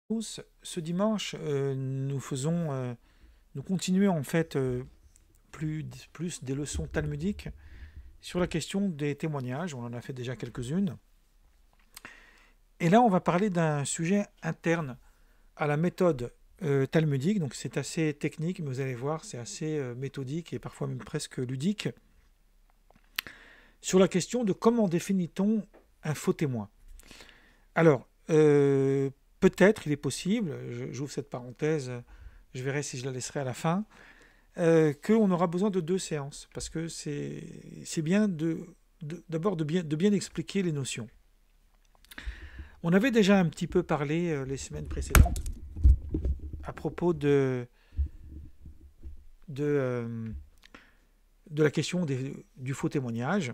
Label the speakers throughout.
Speaker 1: tous. Ce dimanche, nous continuons en fait plus des leçons talmudiques sur la question des témoignages. On en a fait déjà quelques-unes. Et là, on va parler d'un sujet interne à la méthode talmudique. Donc c'est assez technique, mais vous allez voir, c'est assez méthodique et parfois même presque ludique. Sur la question de comment définit-on un faux témoin. Alors, peut-être, il est possible, j'ouvre cette parenthèse, je verrai si je la laisserai à la fin, qu'on aura besoin de 2 séances, parce que c'est bien d'abord de bien expliquer les notions. On avait déjà un petit peu parlé les semaines précédentes à propos de la question du faux témoignage.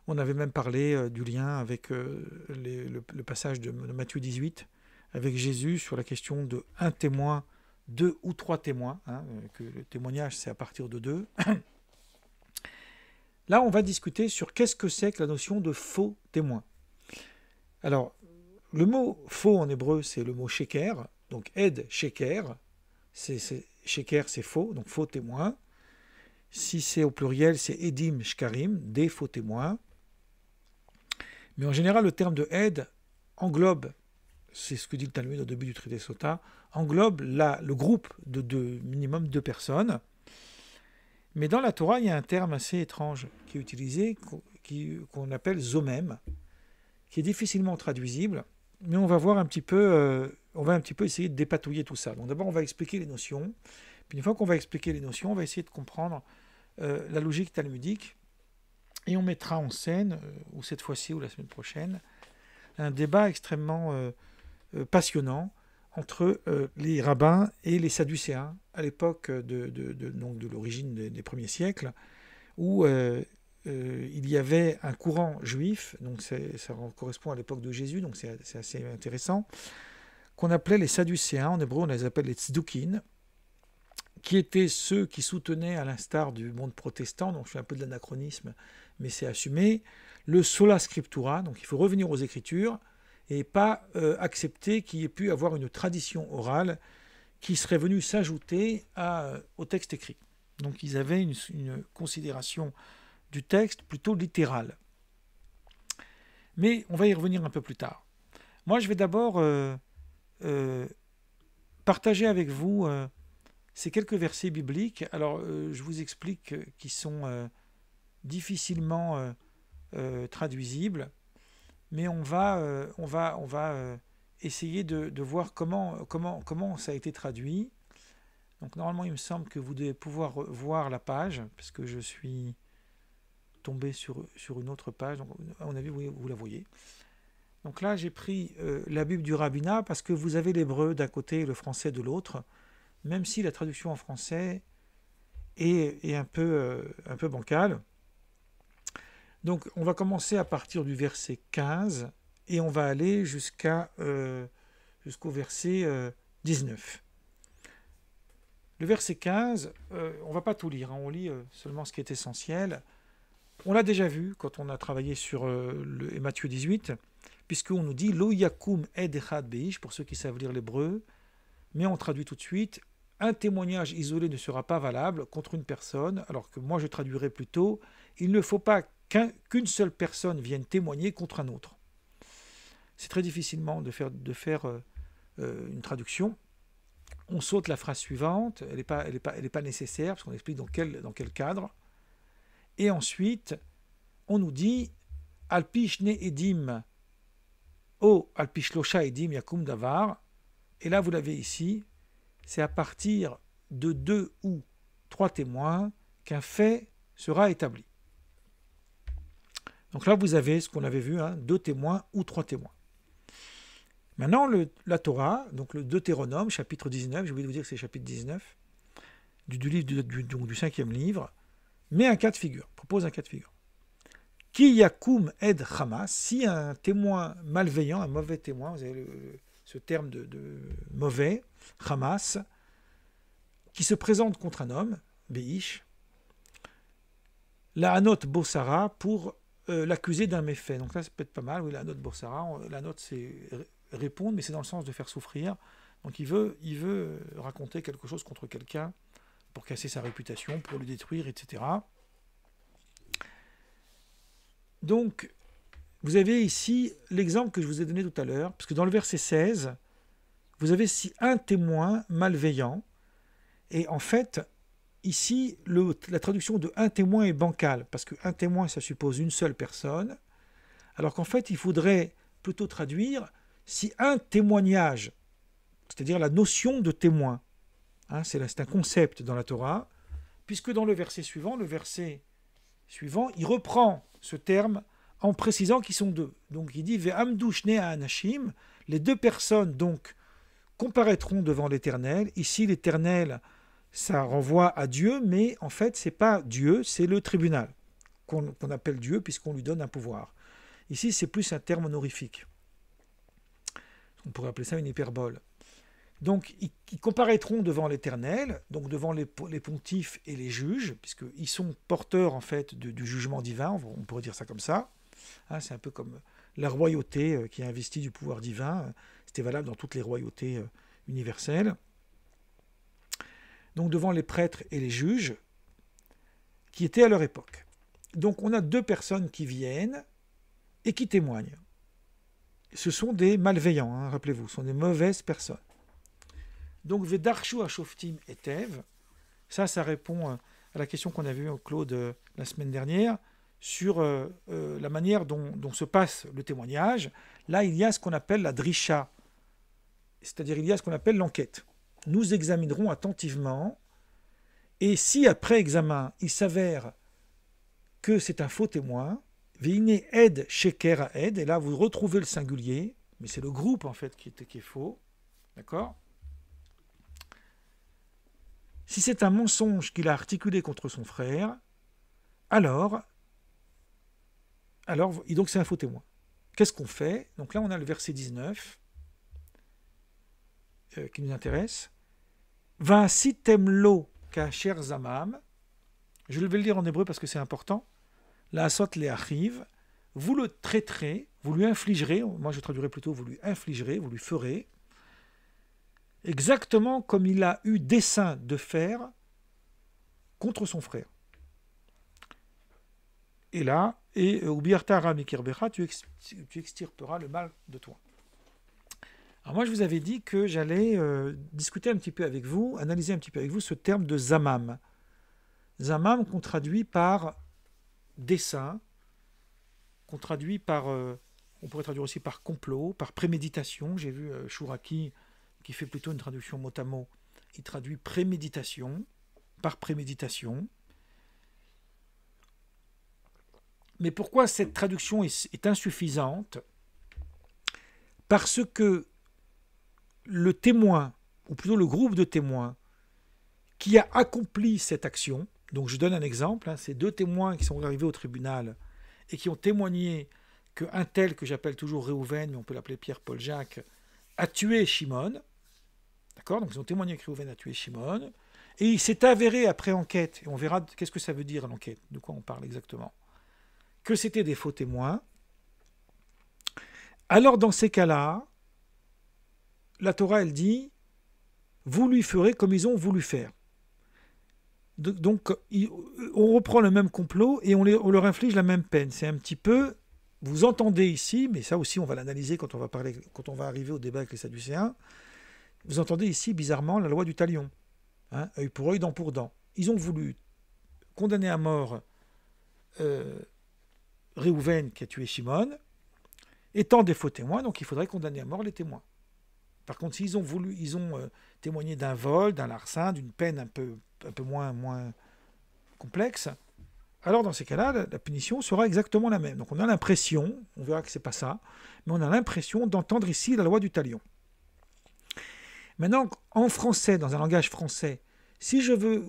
Speaker 1: On avait même parlé du lien avec le passage de Matthieu 18 avec Jésus sur la question de un témoin, 2 ou 3 témoins, que le témoignage c'est à partir de 2. Là, on va discuter sur qu'est-ce que c'est que la notion de faux témoin. Alors, le mot faux en hébreu, c'est le mot sheker, donc ed sheker, sheker c'est faux, donc faux témoin. Si c'est au pluriel, c'est edim shkarim, des faux témoins. Mais en général, le terme de ed englobe, c'est ce que dit le Talmud au début du traité Sota, englobe le groupe de minimum 2 personnes. Mais dans la Torah, il y a un terme assez étrange qui est utilisé, qu'on appelle zomem, qui est difficilement traduisible, mais on va voir un petit peu, on va un petit peu essayer de dépatouiller tout ça. Donc d'abord, on va expliquer les notions, puis une fois qu'on va expliquer les notions, on va essayer de comprendre la logique talmudique, et on mettra en scène, ou cette fois-ci ou la semaine prochaine, un débat extrêmement passionnant entre les rabbins et les sadducéens à l'époque de l'origine des premiers siècles, où il y avait un courant juif, donc ça correspond à l'époque de Jésus, donc c'est assez intéressant, qu'on appelait les sadducéens, en hébreu on les appelle les tzdukin, qui étaient ceux qui soutenaient, à l'instar du monde protestant, donc je fais un peu de l'anachronisme, mais c'est assumé, le sola scriptura, donc il faut revenir aux Écritures, et pas accepter qu'il y ait pu avoir une tradition orale qui serait venue s'ajouter au texte écrit. Donc ils avaient une considération du texte plutôt littérale. Mais on va y revenir un peu plus tard. Moi, je vais d'abord partager avec vous ces quelques versets bibliques. Alors, je vous explique qu'ils sont difficilement traduisibles, mais on va essayer de voir comment ça a été traduit. Donc normalement, il me semble que vous devez pouvoir voir la page, parce que je suis tombé sur une autre page. Donc, à mon avis, vous la voyez. Donc là, j'ai pris la Bible du rabbinat, parce que vous avez l'hébreu d'un côté et le français de l'autre, même si la traduction en français est un peu bancale. Donc on va commencer à partir du verset 15 et on va aller jusqu'au verset 19. Le verset 15, on ne va pas tout lire, on lit seulement ce qui est essentiel. On l'a déjà vu quand on a travaillé sur Matthieu 18, puisqu'on nous dit « Lo yakum ed echad beish » pour ceux qui savent lire l'hébreu, mais on traduit tout de suite « Un témoignage isolé ne sera pas valable contre une personne », alors que moi je traduirais plutôt « Il ne faut pas qu'une seule personne vienne témoigner contre un autre ». C'est très difficilement de faire une traduction. On saute la phrase suivante, elle n'est pas nécessaire, parce qu'on explique dans quel cadre. Et ensuite, on nous dit « Alpi shne edim o alpi shlosha edim yakum davar ». Et là, vous l'avez ici, c'est à partir de 2 ou 3 témoins qu'un fait sera établi. Donc là, vous avez ce qu'on avait vu, 2 témoins ou 3 témoins. Maintenant, la Torah, donc le Deutéronome, chapitre 19, j'ai oublié de vous dire que c'est chapitre 19, du livre du 5e livre, met un cas de figure, propose un cas de figure. Ki yakum ed Hamas, si un témoin malveillant, un mauvais témoin, vous avez ce terme de mauvais, Hamas, qui se présente contre un homme, Beish, la Hanot Bossara, pour l'accuser d'un méfait. Donc là, ça peut être pas mal, oui, la Hanot Bossara. La note, c'est répondre, mais c'est dans le sens de faire souffrir. Donc il veut raconter quelque chose contre quelqu'un pour casser sa réputation, pour le détruire, etc. Donc, vous avez ici l'exemple que je vous ai donné tout à l'heure, parce que dans le verset 16, vous avez ici un témoin malveillant, et en fait, ici, la traduction de un témoin est bancale, parce qu'un témoin, ça suppose une seule personne, alors qu'en fait, il faudrait plutôt traduire si un témoignage, c'est-à-dire la notion de témoin, hein, c'est un concept dans la Torah, puisque dans le verset suivant, il reprend ce terme en précisant qu'ils sont deux. Donc il dit Ve'amdu shnei ha'anashim, les deux personnes donc comparaîtront devant l'Éternel. Ici l'Éternel, ça renvoie à Dieu, mais en fait c'est pas Dieu, c'est le tribunal qu'on appelle Dieu puisqu'on lui donne un pouvoir. Ici c'est plus un terme honorifique. On pourrait appeler ça une hyperbole. Donc, ils comparaîtront devant l'Éternel, donc devant les pontifes et les juges, puisqu'ils sont porteurs en fait du jugement divin, on pourrait dire ça comme ça. Hein, c'est un peu comme la royauté qui est investie du pouvoir divin. C'était valable dans toutes les royautés universelles. Donc devant les prêtres et les juges, qui étaient à leur époque. Donc on a deux personnes qui viennent et qui témoignent. Ce sont des malveillants, hein, rappelez-vous, ce sont des mauvaises personnes. Donc, Vedarshu Ashoftim Etev, ça répond à la question qu'on a vue, Claude, la semaine dernière, sur la manière dont se passe le témoignage. Là, il y a ce qu'on appelle la drisha, c'est-à-dire il y a ce qu'on appelle l'enquête. Nous examinerons attentivement, et si après examen, il s'avère que c'est un faux témoin, Veine Ed Sheker Ed, et là vous retrouvez le singulier, mais c'est le groupe en fait qui est faux, d'accord ? Si c'est un mensonge qu'il a articulé contre son frère, alors donc c'est un faux témoin. Qu'est-ce qu'on fait? Donc là, on a le verset 19 qui nous intéresse. Va sitem lo kasher zamam. Je vais le lire en hébreu parce que c'est important. La asot le achiv. Vous le traiterez, vous lui infligerez, moi je traduirais plutôt vous lui infligerez, vous lui ferez, exactement comme il a eu dessein de faire contre son frère. Et là, tu extirperas le mal de toi. Alors moi, je vous avais dit que j'allais discuter un petit peu avec vous, analyser un petit peu avec vous ce terme de zamam. Zamam qu'on traduit par dessein, qu'on traduit par, on pourrait traduire aussi par complot, par préméditation. J'ai vu Chouraki qui fait plutôt une traduction mot à mot. Il traduit préméditation, par préméditation. Mais pourquoi cette traduction est insuffisante? Parce que le témoin, ou plutôt le groupe de témoins, qui a accompli cette action, donc je donne un exemple, hein, c'est deux témoins qui sont arrivés au tribunal et qui ont témoigné qu'un tel, que j'appelle toujours Réhouven, mais on peut l'appeler Pierre-Paul Jacques, a tué Shimon. D'accord? Donc ils ont témoigné que Réhouven a tué Shimon. Et il s'est avéré après enquête, et on verra qu'est-ce que ça veut dire l'enquête, de quoi on parle exactement, que c'était des faux témoins. Alors dans ces cas-là, la Torah, elle dit, vous lui ferez comme ils ont voulu faire. Donc on reprend le même complot et on leur inflige la même peine. C'est un petit peu, vous entendez ici, mais ça aussi on va l'analyser quand on va arriver au débat avec les Sadducéens, vous entendez ici bizarrement la loi du talion. Hein, œil pour œil, dent pour dent. Ils ont voulu condamner à mort Réhouven qui a tué Shimon, étant des faux témoins, donc il faudrait condamner à mort les témoins. Par contre, s'ils ont témoigné d'un vol, d'un larcin, d'une peine un peu moins complexe, alors dans ces cas-là, la punition sera exactement la même. Donc on a l'impression, on verra que c'est pas ça, mais on a l'impression d'entendre ici la loi du talion. Maintenant, en français, dans un langage français, si je veux,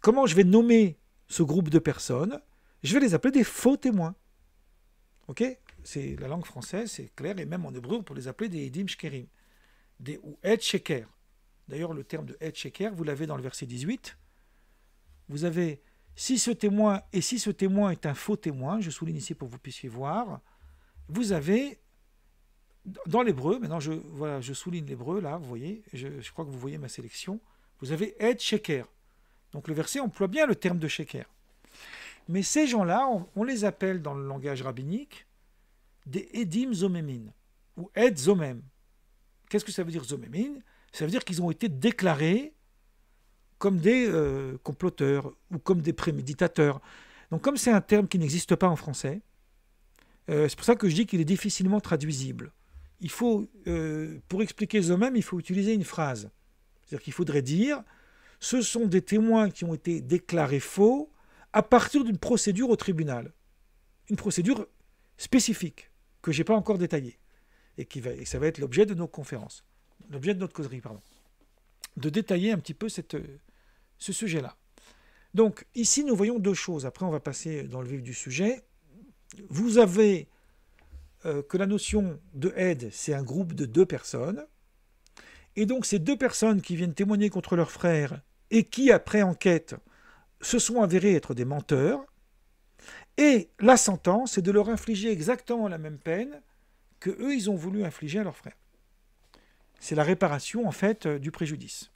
Speaker 1: comment je vais nommer ce groupe de personnes? Je vais les appeler des faux témoins. Ok? C'est la langue française, c'est clair, et même en hébreu, on peut les appeler des edim shkerim, ou et sheker. D'ailleurs, le terme de et sheker, vous l'avez dans le verset 18. Vous avez si ce témoin est un faux témoin, je souligne ici pour que vous puissiez voir, vous avez dans l'hébreu, maintenant voilà, je souligne l'hébreu, là, vous voyez, je crois que vous voyez ma sélection, vous avez Ed Sheker. Donc le verset emploie bien le terme de Sheker. Mais ces gens-là, on les appelle dans le langage rabbinique des Edim Zomemin, ou Ed Zomem. Qu'est-ce que ça veut dire Zomemin? Ça veut dire qu'ils ont été déclarés comme des comploteurs ou comme des préméditateurs. Donc comme c'est un terme qui n'existe pas en français, c'est pour ça que je dis qu'il est difficilement traduisible. Il faut, pour expliquer Zomem, il faut utiliser une phrase. C'est-à-dire qu'il faudrait dire « ce sont des témoins qui ont été déclarés faux à partir d'une procédure au tribunal. » Une procédure spécifique que je n'ai pas encore détaillée et ça va être l'objet de nos conférences, l'objet de notre causerie, pardon. De détailler un petit peu ce sujet-là. Donc ici, nous voyons deux choses. Après, on va passer dans le vif du sujet. Vous avez que la notion de aide, c'est un groupe de 2 personnes. Et donc ces 2 personnes qui viennent témoigner contre leurs frères et qui, après enquête, se sont avérés être des menteurs. Et la sentence, c'est de leur infliger exactement la même peine que eux, ils ont voulu infliger à leurs frères. C'est la réparation, en fait, du préjudice.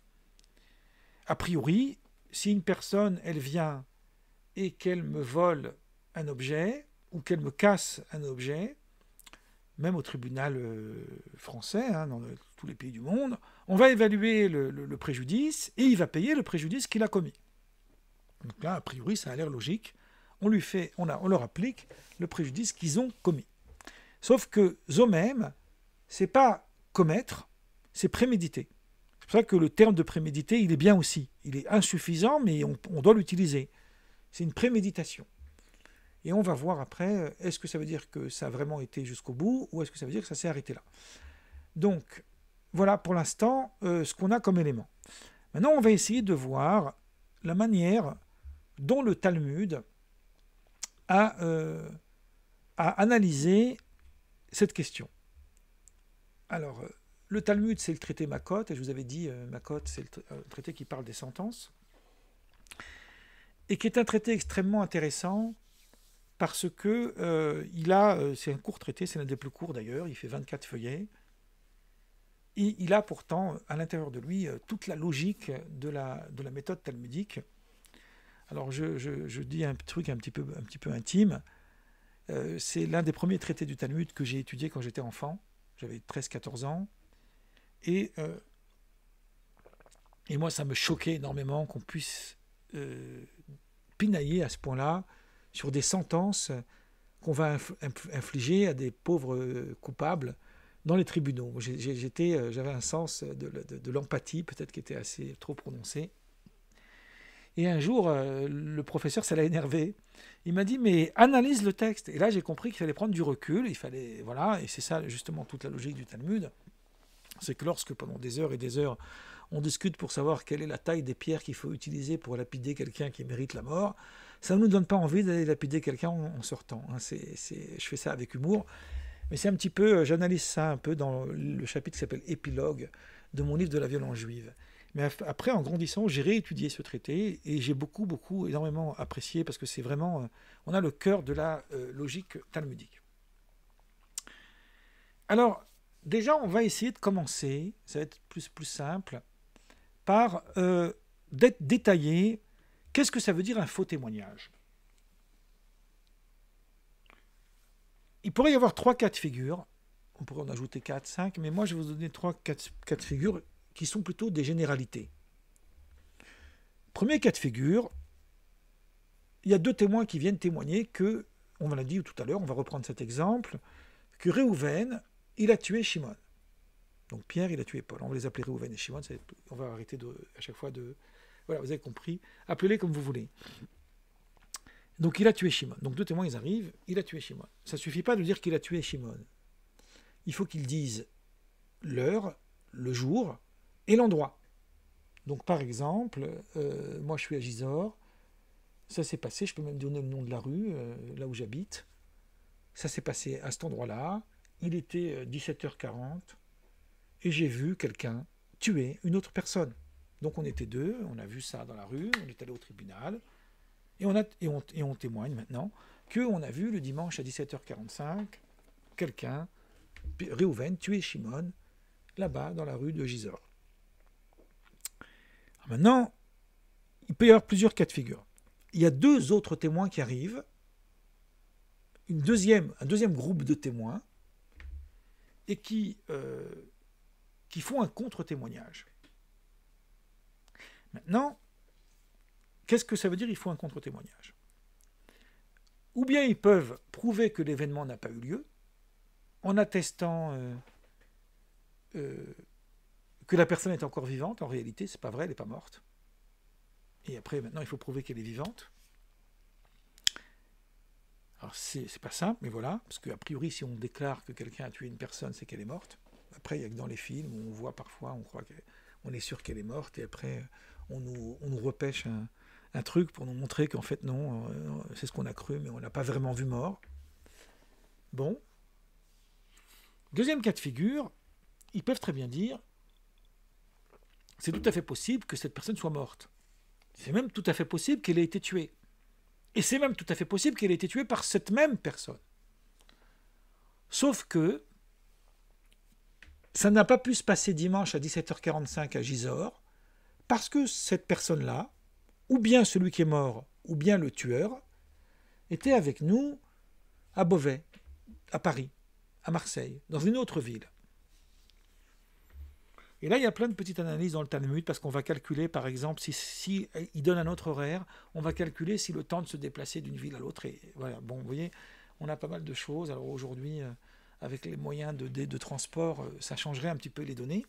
Speaker 1: A priori, si une personne, elle vient et qu'elle me vole un objet, ou qu'elle me casse un objet, même au tribunal français, dans tous les pays du monde, on va évaluer le préjudice et il va payer le préjudice qu'il a commis. Donc là, a priori, ça a l'air logique. On leur applique le préjudice qu'ils ont commis. Sauf que Zomem, c'est pas commettre, c'est préméditer. C'est pour ça que le terme de préméditer, il est bien aussi. Il est insuffisant, mais on doit l'utiliser. C'est une préméditation. Et on va voir après, est-ce que ça veut dire que ça a vraiment été jusqu'au bout, ou est-ce que ça veut dire que ça s'est arrêté là. Donc, voilà pour l'instant ce qu'on a comme élément. Maintenant, on va essayer de voir la manière dont le Talmud a analysé cette question. Alors, le Talmud, c'est le traité Makot, et je vous avais dit, Makot, c'est le traité qui parle des sentences, et qui est un traité extrêmement intéressant, parce que c'est un court traité, c'est l'un des plus courts d'ailleurs, il fait 24 feuillets, et il a pourtant à l'intérieur de lui toute la logique de la méthode talmudique. Alors je dis un truc un petit peu intime, c'est l'un des premiers traités du Talmud que j'ai étudié quand j'étais enfant, j'avais 13-14 ans, et moi ça me choquait énormément qu'on puisse pinailler à ce point-là sur des sentences qu'on va infliger à des pauvres coupables dans les tribunaux. J'avais un sens de l'empathie, peut-être qui était assez trop prononcé. Et un jour, le professeur, ça l'a énervé. Il m'a dit, mais analyse le texte. Et là, j'ai compris qu'il fallait prendre du recul, voilà, et c'est ça justement toute la logique du Talmud. C'est que lorsque pendant des heures et des heures, on discute pour savoir quelle est la taille des pierres qu'il faut utiliser pour lapider quelqu'un qui mérite la mort, ça ne nous donne pas envie d'aller lapider quelqu'un en sortant. Je fais ça avec humour, mais c'est un petit peu, j'analyse ça un peu dans le chapitre qui s'appelle Épilogue de mon livre de la violence juive. Mais après, en grandissant, j'ai réétudié ce traité et j'ai énormément apprécié parce que c'est vraiment, on a le cœur de la logique talmudique. Alors, déjà, on va essayer de commencer, ça va être plus simple, par détailler qu'est-ce que ça veut dire un faux témoignage. Il pourrait y avoir 3 cas de figure, on pourrait en ajouter 4, 5, mais moi je vais vous donner 3 cas de figure qui sont plutôt des généralités. Premier cas de figure, il y a 2 témoins qui viennent témoigner que, on l'a dit tout à l'heure, on va reprendre cet exemple, que Réhouven, il a tué Shimon. Donc Pierre, il a tué Paul. On va les appeler Réhouven et Shimon, on va arrêter à chaque fois de... Voilà, vous avez compris, appelez-les comme vous voulez. Donc il a tué Shimon. Donc 2 témoins, ils arrivent, il a tué Shimon. Ça ne suffit pas de dire qu'il a tué Shimon. Il faut qu'ils disent l'heure, le jour et l'endroit. Donc par exemple, moi je suis à Gisors, ça s'est passé, je peux même donner le nom de la rue, là où j'habite. Ça s'est passé à cet endroit-là, il était 17h40, et j'ai vu quelqu'un tuer une autre personne. Donc on était 2, on a vu ça dans la rue, on est allé au tribunal, et on témoigne maintenant qu'on a vu le dimanche à 17h45 quelqu'un Réhouven tuait Shimon, là-bas, dans la rue de Gisor. Maintenant, il peut y avoir plusieurs cas de figure. Il y a deux autres témoins qui arrivent, un deuxième groupe de témoins, et qui font un contre-témoignage. Maintenant, qu'est-ce que ça veut dire, il faut un contre-témoignage? Ou bien ils peuvent prouver que l'événement n'a pas eu lieu, en attestant que la personne est encore vivante. En réalité, c'est pas vrai, elle n'est pas morte. Et après, maintenant, il faut prouver qu'elle est vivante. Alors, c'est pas simple, mais voilà, parce qu'a priori, si on déclare que quelqu'un a tué une personne, c'est qu'elle est morte. Après, il y a que dans les films où on voit parfois, on croit qu'on est sûr qu'elle est morte, et après, on nous repêche un truc pour nous montrer qu'en fait, non, c'est ce qu'on a cru, mais on n'a pas vraiment vu mort. Bon. Deuxième cas de figure, ils peuvent très bien dire, c'est tout à fait possible que cette personne soit morte. C'est même tout à fait possible qu'elle ait été tuée. Et c'est même tout à fait possible qu'elle ait été tuée par cette même personne. Sauf que ça n'a pas pu se passer dimanche à 17h45 à Gisors, parce que cette personne-là, ou bien celui qui est mort, ou bien le tueur, était avec nous à Beauvais, à Paris, à Marseille, dans une autre ville. Et là, il y a plein de petites analyses dans le Talmud, parce qu'on va calculer, par exemple, si il donne un autre horaire, on va calculer si le temps de se déplacer d'une ville à l'autre. Et voilà, bon, vous voyez, on a pas mal de choses. Alors aujourd'hui, avec les moyens de transport, ça changerait un petit peu les données.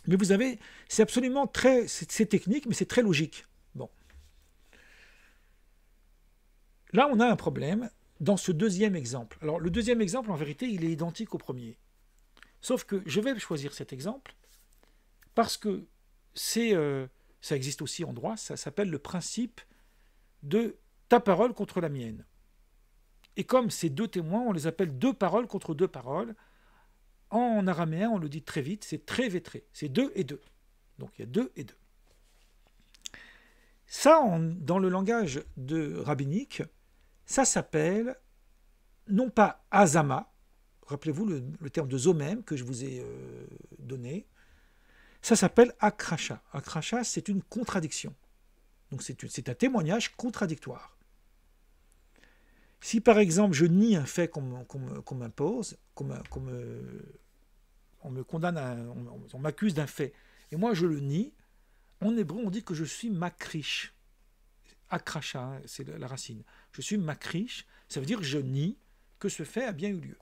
Speaker 1: Mais vous avez, c'est absolument c'est technique, mais c'est très logique. Bon. Là, on a un problème dans ce deuxième exemple. Alors, le deuxième exemple, en vérité, il est identique au premier. Sauf que je vais choisir cet exemple parce que ça existe aussi en droit, ça s'appelle le principe de ta parole contre la mienne. Et comme ces deux témoins, on les appelle deux paroles contre deux paroles. En araméen, on le dit très vite, c'est très vétré. C'est deux et deux. Donc il y a deux et deux. Ça, dans le langage rabbinique, ça s'appelle non pas azama, rappelez-vous le terme de zomem que je vous ai donné, ça s'appelle akracha. Akracha, c'est une contradiction. Donc c'est un témoignage contradictoire. Si par exemple je nie un fait qu'on m'impose, on me condamne, on m'accuse d'un fait, et moi je le nie, en hébreu on dit que je suis makrish. Akracha, hein, c'est la racine. Je suis makrish, ça veut dire que je nie que ce fait a bien eu lieu.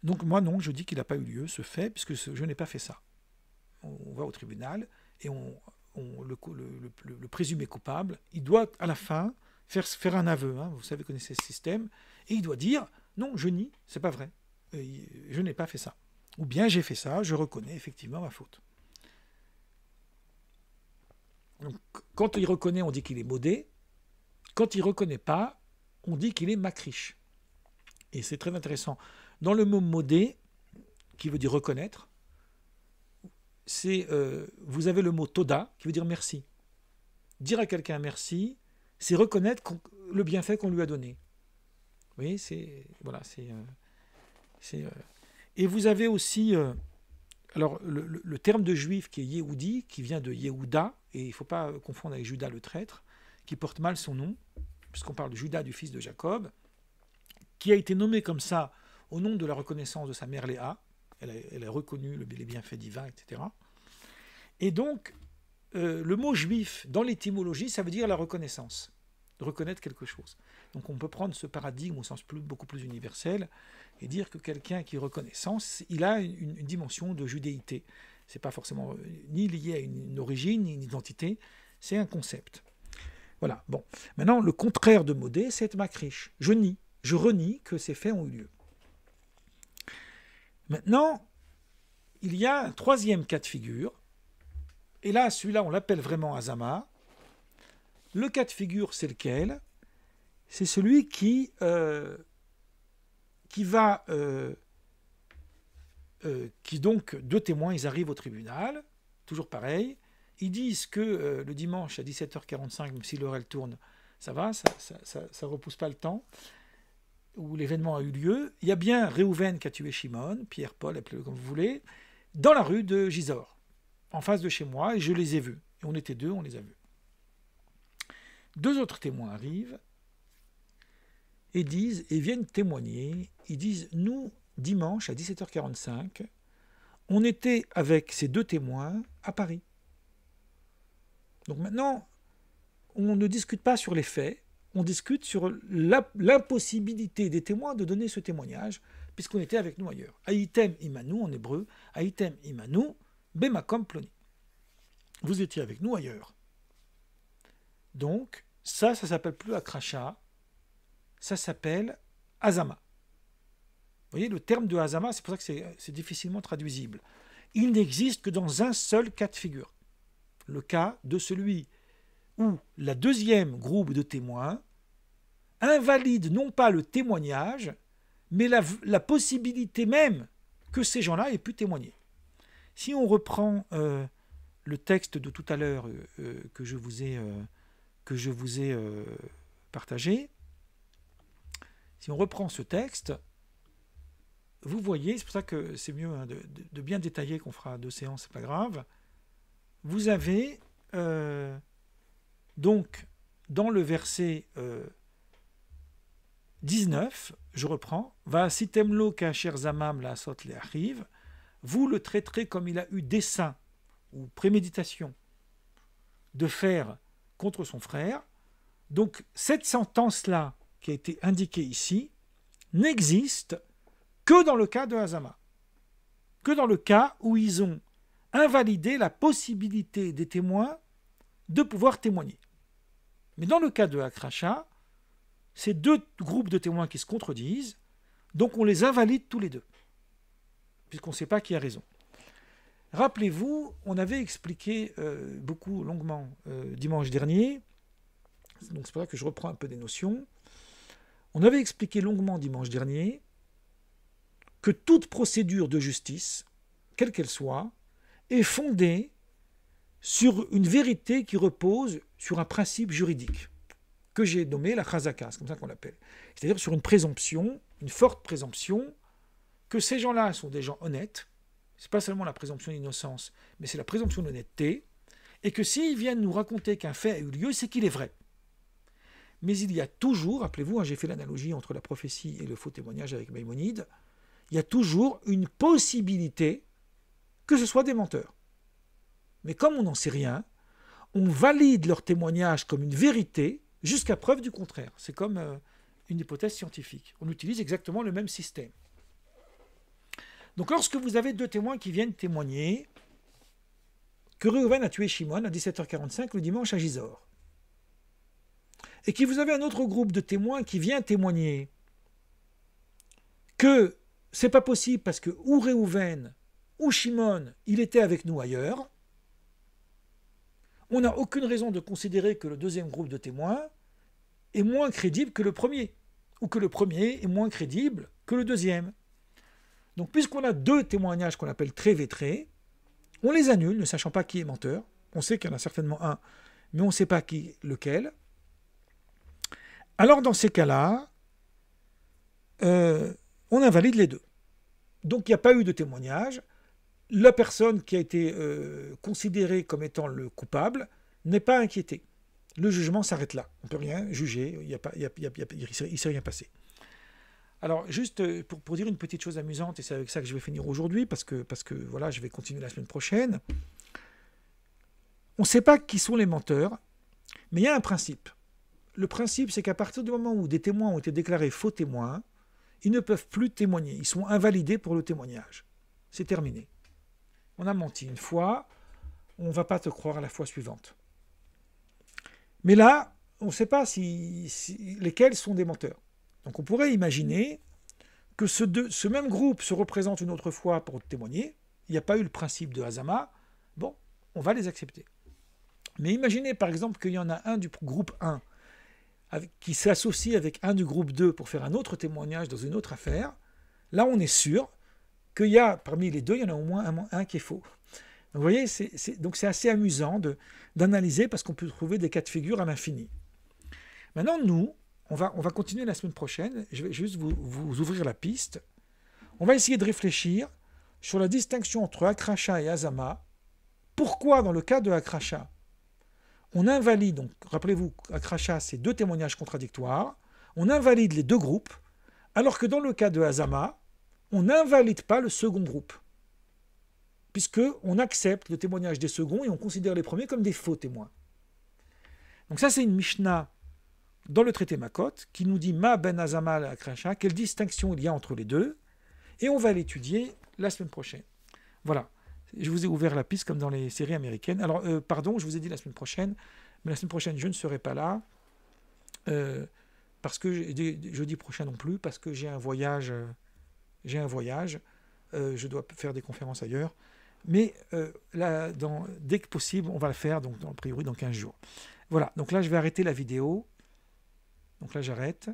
Speaker 1: Donc moi non, je dis qu'il n'a pas eu lieu ce fait, puisque je n'ai pas fait ça. On va au tribunal, et le présumé coupable, il doit à la fin faire un aveu, hein, vous savez, connaissez ce système, et il doit dire, non, je nie, c'est pas vrai, je n'ai pas fait ça. Ou bien j'ai fait ça, je reconnais effectivement ma faute. Donc, quand il reconnaît, on dit qu'il est modé. Quand il ne reconnaît pas, on dit qu'il est makrish. Et c'est très intéressant. Dans le mot modé, qui veut dire reconnaître, vous avez le mot toda, qui veut dire merci. Dire à quelqu'un merci, c'est reconnaître le bienfait qu'on lui a donné. Vous voyez, et vous avez aussi alors le terme de juif qui est Yehudi, qui vient de Yehuda, et il ne faut pas confondre avec Judas le traître, qui porte mal son nom, puisqu'on parle de Judas, du fils de Jacob, qui a été nommé comme ça au nom de la reconnaissance de sa mère Léa. Elle a reconnu les bienfaits divins, etc. Et donc, le mot juif, dans l'étymologie, ça veut dire la reconnaissance, de reconnaître quelque chose. Donc on peut prendre ce paradigme au sens beaucoup plus universel et dire que quelqu'un qui est reconnaissance, il a une dimension de judéité. Ce n'est pas forcément ni lié à une origine, ni une identité, c'est un concept. Voilà, bon. Maintenant, le contraire de modé, c'est être makrish. Je renie que ces faits ont eu lieu. Maintenant, il y a un troisième cas de figure, et là, celui-là, on l'appelle vraiment azama. Le cas de figure, c'est lequel? C'est celui qui donc, deux témoins, ils arrivent au tribunal, toujours pareil, ils disent que le dimanche à 17h45, même si l'heure elle tourne, ça va, ça repousse pas le temps. où l'événement a eu lieu, il y a bien Réhouven qui a tué Shimon, Pierre, Paul, appelez-le comme vous voulez, dans la rue de Gisor, en face de chez moi, et je les ai vus. Et on était deux, on les a vus. Deux autres témoins arrivent et viennent témoigner. Ils disent, nous, dimanche à 17h45, on était avec ces deux témoins à Paris. Donc maintenant, on ne discute pas sur les faits, on discute sur l'impossibilité des témoins de donner ce témoignage, puisqu'on était avec nous ailleurs. Haïtem imanu en hébreu, Haïtem imanu, bemakom ploni. Vous étiez avec nous ailleurs. Donc, ça s'appelle plus akracha, ça s'appelle azama. Vous voyez, le terme de azama, c'est pour ça que c'est difficilement traduisible. Il n'existe que dans un seul cas de figure. Le cas de celui où la deuxième groupe de témoins invalide non pas le témoignage, mais la possibilité même que ces gens-là aient pu témoigner. Si on reprend le texte de tout à l'heure que je vous ai partagé, si on reprend ce texte, vous voyez, c'est pour ça que c'est mieux de bien détailler, qu'on fera 2 séances, c'est pas grave. Vous avez donc dans le verset 19, je reprends, va sitemlo kasher zamam la sot le arrive, vous le traiterez comme il a eu dessein ou préméditation de faire contre son frère. Donc cette sentence-là qui a été indiquée ici n'existe que dans le cas de Hazama, que dans le cas où ils ont invalidé la possibilité des témoins de pouvoir témoigner. Mais dans le cas de Akracha, c'est deux groupes de témoins qui se contredisent, donc on les invalide tous les deux, puisqu'on ne sait pas qui a raison. Rappelez-vous, on avait expliqué longuement dimanche dernier, donc c'est pour ça que je reprends un peu des notions, on avait expliqué longuement dimanche dernier que toute procédure de justice, quelle qu'elle soit, est fondée sur une vérité qui repose sur un principe juridique, que j'ai nommé la chazaka, c'est comme ça qu'on l'appelle. C'est-à-dire sur une présomption, une forte présomption, que ces gens-là sont des gens honnêtes, c'est pas seulement la présomption d'innocence, mais c'est la présomption d'honnêteté, et que s'ils viennent nous raconter qu'un fait a eu lieu, c'est qu'il est vrai. Mais il y a toujours, rappelez-vous, j'ai fait l'analogie entre la prophétie et le faux témoignage avec Maïmonide, il y a toujours une possibilité que ce soit des menteurs. Mais comme on n'en sait rien, on valide leur témoignage comme une vérité jusqu'à preuve du contraire. C'est comme une hypothèse scientifique. On utilise exactement le même système. Donc lorsque vous avez deux témoins qui viennent témoigner que Réhouven a tué Shimon à 17h45 le dimanche à Gisor, et que vous avez un autre groupe de témoins qui vient témoigner que c'est pas possible parce que ou Réhouven ou Shimon, il était avec nous ailleurs, on n'a aucune raison de considérer que le deuxième groupe de témoins est moins crédible que le premier, ou que le premier est moins crédible que le deuxième. Donc puisqu'on a deux témoignages qu'on appelle très vétrés, on les annule, ne sachant pas qui est menteur. On sait qu'il y en a certainement un, mais on ne sait pas lequel. Alors dans ces cas-là, on invalide les deux. Donc il n'y a pas eu de témoignage. La personne qui a été considérée comme étant le coupable n'est pas inquiétée. Le jugement s'arrête là. On ne peut rien juger, il ne s'est rien passé. Alors, juste pour dire une petite chose amusante, et c'est avec ça que je vais finir aujourd'hui, parce que voilà, je vais continuer la semaine prochaine. On ne sait pas qui sont les menteurs, mais il y a un principe. Le principe, c'est qu'à partir du moment où des témoins ont été déclarés faux témoins, ils ne peuvent plus témoigner. Ils sont invalidés pour le témoignage. C'est terminé. On a menti une fois, on ne va pas te croire à la fois suivante. Mais là, on ne sait pas lesquels sont des menteurs. Donc on pourrait imaginer que ce même groupe se représente une autre fois pour témoigner. Il n'y a pas eu le principe de Hazama. Bon, on va les accepter. Mais imaginez par exemple qu'il y en a un du groupe 1 qui s'associe avec un du groupe 2 pour faire un autre témoignage dans une autre affaire. Là, on est sûr qu'il y a, parmi les deux, il y en a au moins un qui est faux. Donc, vous voyez, donc c'est assez amusant d'analyser parce qu'on peut trouver des cas de figure à l'infini. Maintenant, nous, on va continuer la semaine prochaine. Je vais juste vous ouvrir la piste. On va essayer de réfléchir sur la distinction entre Akracha et Azama. Pourquoi, dans le cas de Akracha, on invalide, donc rappelez-vous, Akracha, c'est 2 témoignages contradictoires, on invalide les 2 groupes, alors que dans le cas de Azama, on n'invalide pas le second groupe, puisqu'on accepte le témoignage des seconds et on considère les premiers comme des faux témoins. Donc ça, c'est une Mishnah dans le traité Makot qui nous dit Ma ben Azama la Akracha, quelle distinction il y a entre les deux, et on va l'étudier la semaine prochaine. Voilà, je vous ai ouvert la piste comme dans les séries américaines. Alors, pardon, je vous ai dit la semaine prochaine, mais la semaine prochaine, je ne serai pas là, parce que jeudi prochain non plus, parce que j'ai un voyage, je dois faire des conférences ailleurs. Mais là, dès que possible, on va le faire, donc a priori dans 15 jours. Voilà, donc là je vais arrêter la vidéo. Donc là j'arrête.